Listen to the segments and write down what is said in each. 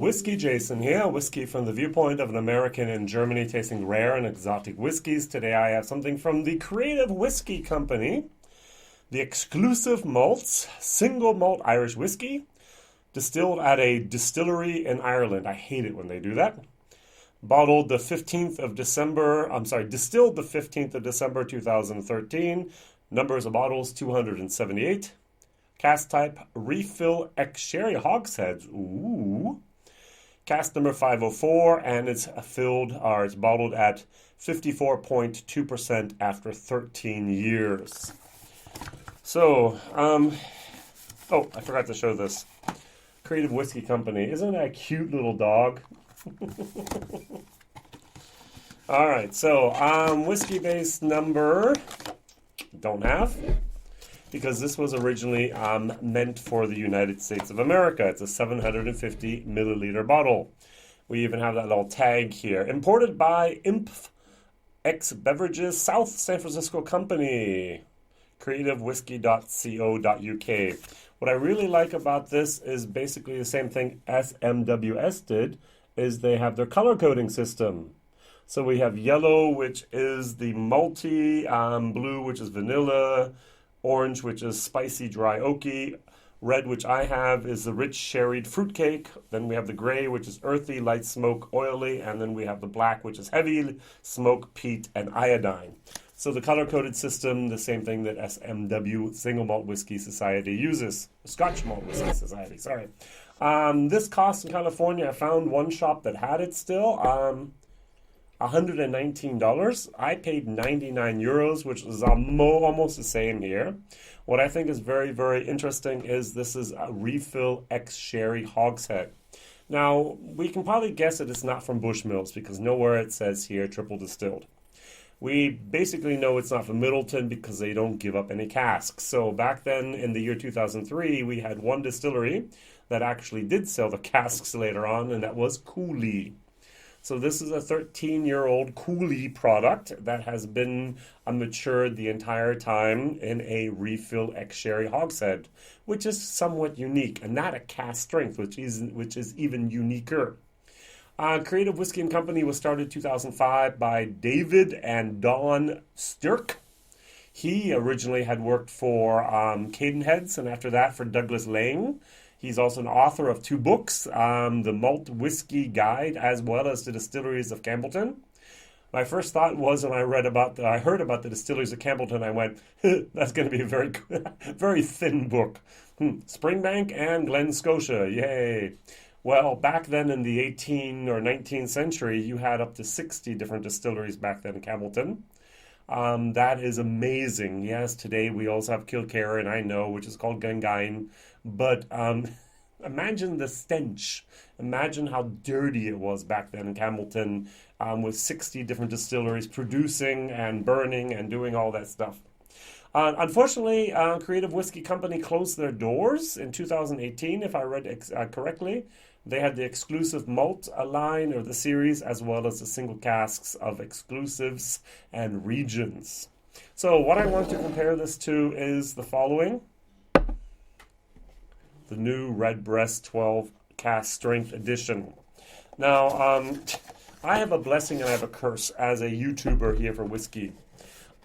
WhiskyJason here, whiskey from the viewpoint of an American in Germany tasting rare and exotic whiskeys. Today I have something from the Creative Whisky Company, the Exclusive Malts, Single Malt Irish Whiskey, distilled at a distillery in Ireland. I hate it when they do that. Distilled the 15th of December 2013. Numbers of bottles 278. Cask type refill ex-sherry hogsheads. Ooh. Cask number 504, and it's bottled at 54.2% after 13 years. So, oh, I forgot to show this. Creative Whisky Company. Isn't that a cute little dog? All right, so whiskey base number, don't have, because this was originally meant for the United States of America. It's a 750 milliliter bottle. We even have that little tag here. Imported by Impf X Beverages, South San Francisco Company. creativewhiskey.co.uk. What I really like about this is basically the same thing SMWS did, is they have their color coding system. So we have yellow, which is the malty, blue, which is vanilla, orange, which is spicy, dry, oaky, red, which I have, is the rich sherried fruitcake. Then we have the gray, which is earthy, light smoke, oily, and then we have the black, which is heavy smoke, peat, and iodine. So the color-coded system, the same thing that SMW, Single Malt Whiskey Society, uses. Scotch Malt Whiskey Society, sorry. This cost in California, I found one shop that had it still, $119. I paid 99 euros, which is almost the same here. What I think is very, very interesting is this is a refill ex-sherry hogshead. Now, we can probably guess that it's not from Bushmills because nowhere it says here triple distilled. We basically know it's not from Middleton because they don't give up any casks. So back then in the year 2003, we had one distillery that actually did sell the casks later on, and that was Cooley. So this is a 13-year-old Cooley product that has been matured the entire time in a refill ex-sherry hogshead, which is somewhat unique, and not a cask strength, which is even uniquer. Creative Whisky Company was started in 2005 by David and Dawn Stirk. He originally had worked for Cadenheads, and after that for Douglas Lang. He's also an author of 2 books, the Malt Whiskey Guide, as well as the Distilleries of Campbellton. My first thought was when I heard about the Distilleries of Campbellton, I went, that's going to be a very, very thin book. Springbank and Glen Scotia, yay. Well, back then in the 18th or 19th century, you had up to 60 different distilleries back then in Campbellton. That is amazing. Yes, today we also have Kilkerran, I know, which is called Gungain. But imagine the stench. Imagine how dirty it was back then in Campbellton with 60 different distilleries producing and burning and doing all that stuff. Unfortunately, Creative Whisky Company closed their doors in 2018, if I read correctly. They had the Exclusive Malt line, or the series, as well as the single casks of exclusives and regions. So what I want to compare this to is the following. The new Redbreast 12 cask strength edition. Now, I have a blessing and I have a curse as a YouTuber here for whiskey.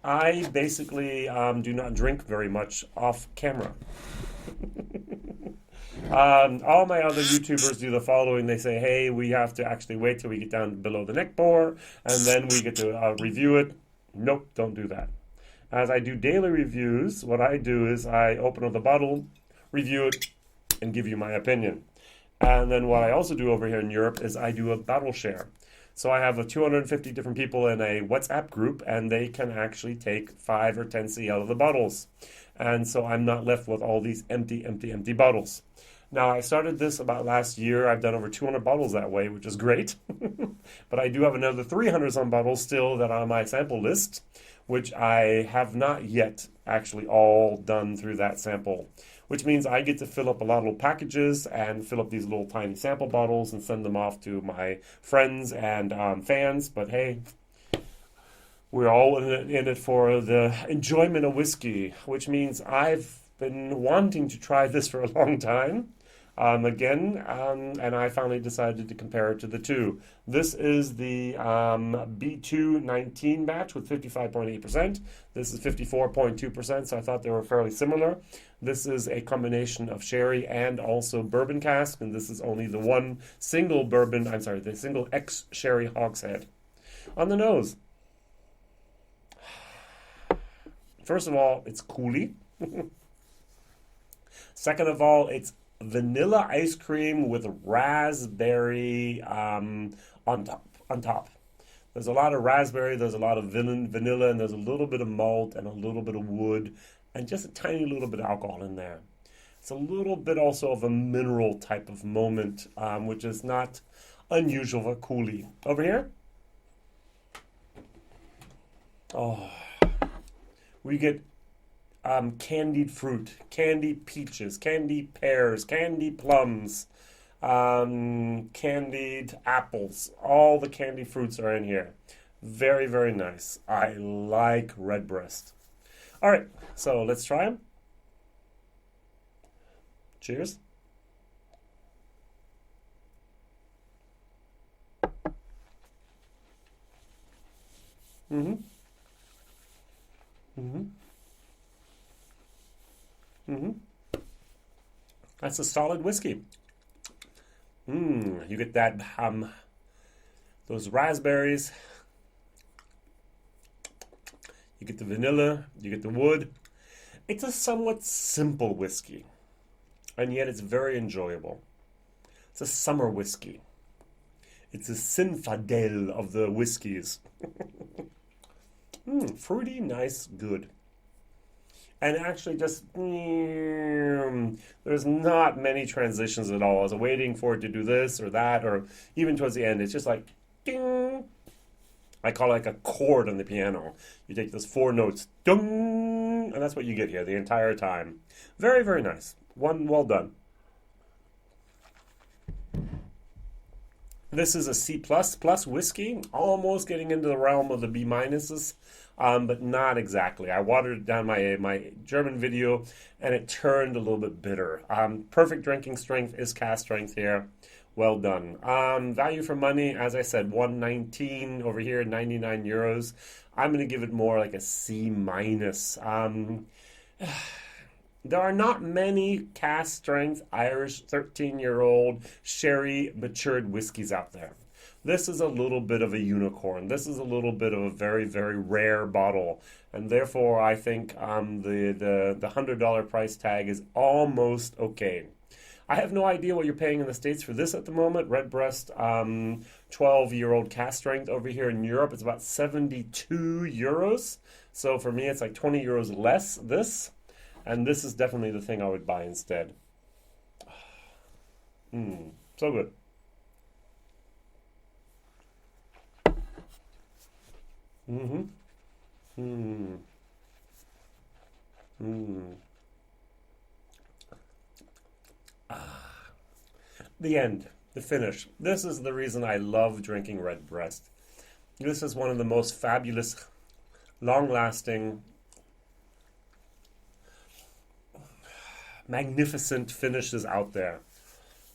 I basically do not drink very much off camera. All my other YouTubers do the following. They say, hey, we have to actually wait till we get down below the neck bore, and then we get to review it. Nope, don't do that. As I do daily reviews, what I do is I open up the bottle, review it, and give you my opinion. And then what I also do over here in Europe is I do a bottle share. So I have 250 different people in a WhatsApp group, and they can actually take 5 or 10 cl of the bottles. And so I'm not left with all these empty bottles. Now, I started this about last year. I've done over 200 bottles that way, which is great. But I do have another 300 some bottles still that are on my sample list, which I have not yet actually all done through that sample, which means I get to fill up a lot of little packages and fill up these little tiny sample bottles and send them off to my friends and fans. But hey, we're all in it for the enjoyment of whiskey, which means I've been wanting to try this for a long time. And I finally decided to compare it to the two. This is the B219 batch with 55.8%. This is 54.2%, so I thought they were fairly similar. This is a combination of sherry and also bourbon cask, and this is only the one single bourbon, the single ex-sherry hogshead. On the nose, first of all, it's coolie. Second of all, it's vanilla ice cream with raspberry on top. There's a lot of raspberry, there's a lot of vanilla, and there's a little bit of malt and a little bit of wood and just a tiny little bit of alcohol in there. It's a little bit also of a mineral type of moment, which is not unusual for coolie. Over here, we get candied fruit, candied peaches, candied pears, candied plums, candied apples. All the candied fruits are in here. Very, very nice. I like Redbreast. All right, so let's try them. Cheers. Mm-hmm. Mm-hmm. Mm-hmm. That's a solid whiskey. You get that those raspberries. You get the vanilla. You get the wood. It's a somewhat simple whiskey, and yet it's very enjoyable. It's a summer whiskey. It's a Zinfandel of the whiskeys. Fruity, nice, good. And actually just, there's not many transitions at all. I was waiting for it to do this or that, or even towards the end, it's just like, ding. I call it like a chord on the piano. You take those four notes, ding, and that's what you get here the entire time. Very, very nice. Well done. This is a C++ whiskey, almost getting into the realm of the B minuses, but not exactly. I watered it down my German video, and it turned a little bit bitter. Perfect drinking strength is cask strength here. Well done. Value for money, as I said, 119 over here, 99 euros. I'm going to give it more like a C minus. There are not many cask strength Irish 13-year-old sherry matured whiskeys out there. This is a little bit of a unicorn. This is a little bit of a very, very rare bottle. And therefore, I think the $100 price tag is almost okay. I have no idea what you're paying in the States for this at the moment. Redbreast, 12-year-old cask strength. Over here in Europe, it's about 72 euros. So for me, it's like 20 euros less this. And this is definitely the thing I would buy instead. So good. Mm-hmm. Mm. Mm. The end, the finish. This is the reason I love drinking Redbreast. This is one of the most fabulous, long-lasting, magnificent finishes out there.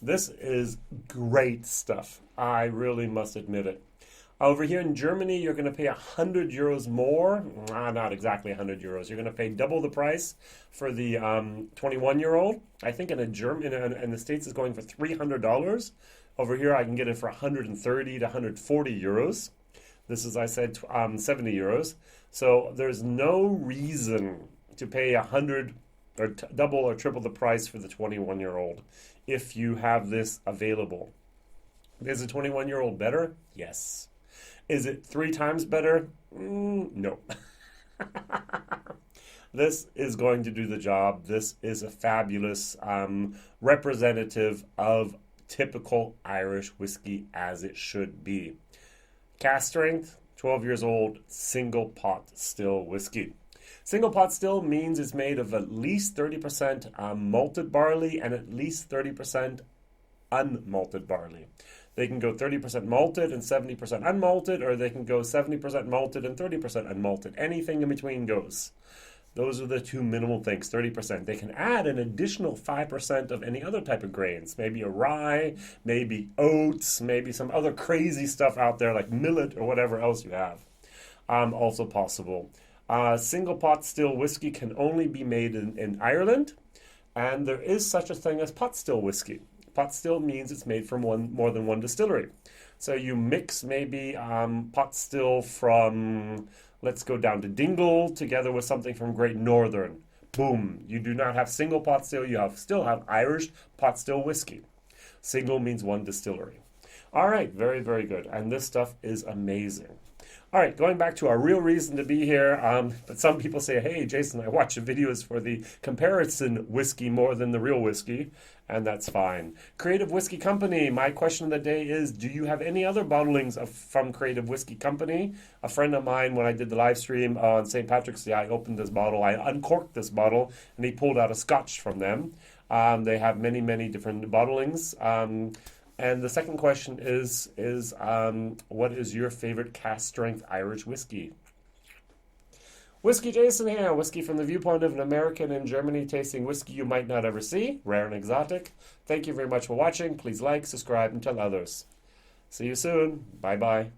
This is great stuff. I really must admit it. Over here in Germany, you're going to pay 100 euros more. Not exactly 100 euros. You're going to pay double the price for the 21-year-old. I think in the States it's going for $300. Over here, I can get it for 130 to 140 euros. This is, I said, 70 euros. So there's no reason to pay 100 or double or triple the price for the 21-year-old if you have this available. Is a 21-year-old better? Yes. Is it 3 times better? No. This is going to do the job. This is a fabulous representative of typical Irish whiskey as it should be. Cask strength, 12 years old, single pot still whiskey. Single pot still means it's made of at least 30% malted barley and at least 30% unmalted barley. They can go 30% malted and 70% unmalted, or they can go 70% malted and 30% unmalted. Anything in between goes. Those are the two minimal things, 30%. They can add an additional 5% of any other type of grains, maybe a rye, maybe oats, maybe some other crazy stuff out there like millet or whatever else you have. Also possible. Single pot still whiskey can only be made in Ireland, and there is such a thing as pot still whiskey. Pot still means it's made from more than one distillery. So you mix maybe pot still from, let's go down to Dingle, together with something from Great Northern. Boom. You do not have single pot still, you still have Irish pot still whiskey. Single means one distillery. All right, very, very good. And this stuff is amazing. All right, going back to our real reason to be here, but some people say, hey, Jason, I watch your videos for the comparison whiskey more than the real whiskey, and that's fine. Creative Whisky Company, my question of the day is, do you have any other bottlings from Creative Whisky Company? A friend of mine, when I did the live stream on St. Patrick's Day, I opened this bottle, I uncorked this bottle, and he pulled out a scotch from them. They have many, many different bottlings. And the second question is what is your favorite cask strength Irish whiskey? WhiskyJason here, whiskey from the viewpoint of an American in Germany tasting whiskey you might not ever see, rare and exotic. Thank you very much for watching. Please like, subscribe, and tell others. See you soon. Bye-bye.